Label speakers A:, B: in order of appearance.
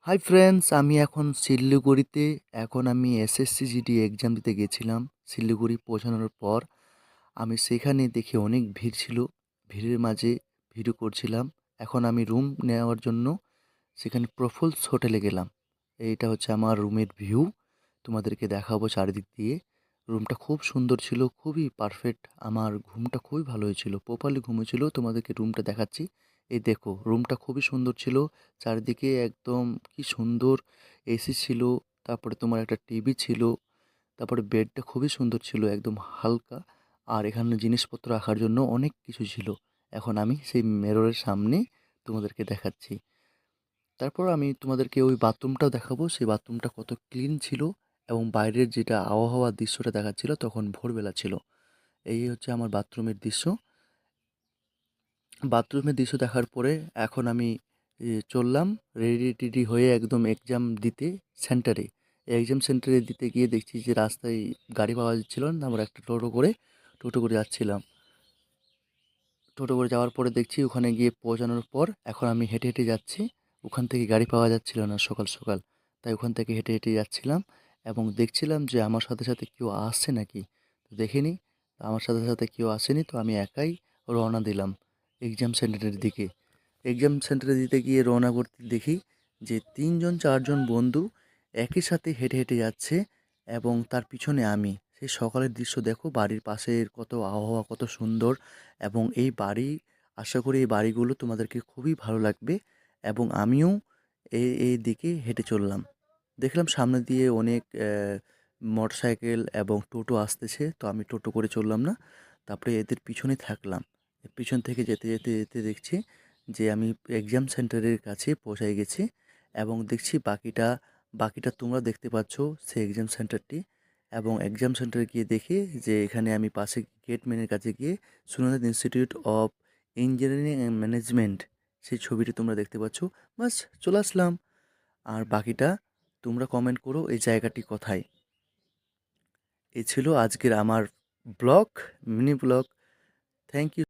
A: Hi friends, আমি এখন শিলিগুড়িতে। এখন আমি এসএসসি জিডি এক্সাম দিতে গেছিলাম। শিলিগুড়ি পৌঁছানোর পর আমি সেখানে দেখি অনেক ভিড় ছিল। ভিড়ের মাঝে ভিডিও করছিলাম। এখন আমি রুম নেওয়ার জন্য সেখানে প্রফুলস হোটেলে গেলাম। এইটা হচ্ছে আমার রুমের ভিউ, তোমাদেরকে দেখাবো চারিদিক দিয়ে। রুমটা খুব সুন্দর ছিল, খুবই পারফেক্ট। আমার ঘুমটা খুবই ভালো হয়েছিল, প্রপারলি ঘুম হয়েছিল। তোমাদেরকে রুমটা দেখাচ্ছি। এই দেখো, রুমটা খুবই সুন্দর ছিল। চারিদিকে একদম কি সুন্দর এসি ছিল। তারপরে তোমার একটা টিভি ছিল। তারপরে বেডটা খুবই সুন্দর ছিল, একদম হালকা। আর এখানে জিনিসপত্র রাখার জন্য অনেক কিছু ছিল। এখন আমি সেই মিররের সামনে তোমাদেরকে দেখাচ্ছি। তারপর আমি তোমাদেরকে ওই বাথরুমটাও দেখাবো, সেই বাথরুমটা কত ক্লিন ছিল। এবং বাইরের যেটা আবহাওয়ার দৃশ্যটা দেখাচ্ছিল, তখন ভোরবেলা ছিল। এই হচ্ছে আমার বাথরুমের দৃশ্য। বাথরুমের দৃশ্য দেখার পরে এখন আমি চললাম রেডি টেডি হয়ে একদম এক্সাম দিতে সেন্টারে। এক্সাম সেন্টারে দিতে গিয়ে দেখছি যে রাস্তায় গাড়ি পাওয়া যাচ্ছিল না। আমরা একটা টোটো করে যাচ্ছিলাম। টোটো করে যাওয়ার পরে দেখছি ওখানে গিয়ে পৌঁছানোর পর এখন আমি হেঁটে হেঁটে যাচ্ছি। ওখান থেকে গাড়ি পাওয়া যাচ্ছিল না সকাল সকাল, তাই ওখান থেকে হেঁটে হেঁটে যাচ্ছিলাম। এবং দেখছিলাম যে আমার সাথে সাথে কেউ আসছে নাকি। তো দেখিনি, আমার সাথে সাথে কেউ আসেনি, তো আমি একাই রওনা দিলাম এক্সাম সেন্টারের দিকে। এক্সাম সেন্টারে দিতে গিয়ে রওনা করতে দেখি যে 3-4জন বন্ধু একই সাথে হেঁটে হেঁটে যাচ্ছে। এবং তার পিছনে আমি। সেই সকালের দৃশ্য দেখো, বাড়ির পাশের কত আবহাওয়া, কত সুন্দর। এবং এই বাড়ি, আশা করি এই বাড়িগুলো তোমাদেরকে খুবই ভালো লাগবে। এবং আমিও এই দিকে হেঁটে চললাম। দেখলাম সামনে দিয়ে অনেক মোটরসাইকেল এবং টোটো আসতেছে, তো আমি টোটো করে চললাম না। তারপরে এদের পিছনে থাকলাম। পিছন থেকে যেতে যেতে যেতে দেখছি যে আমি এক্সাম সেন্টারের কাছে পৌঁছে গেছি। এবং দেখছি বাকিটা তোমরা দেখতে পাচ্ছ, সেই এক্সাম সেন্টারটি। এবং এক্সাম সেন্টারে গিয়ে দেখি যে এখানে আমি পাশে গেটম্যানের কাছে গিয়ে Sunad institute of engineering and management, সেই ছবিটি তোমরা দেখতে পাচ্ছ। বাস, চলে আসলাম। আর বাকিটা তোমরা কমেন্ট করো এই জায়গাটি কোথায়। এই ছিল আজকের আমার blog, mini blog. Thank you.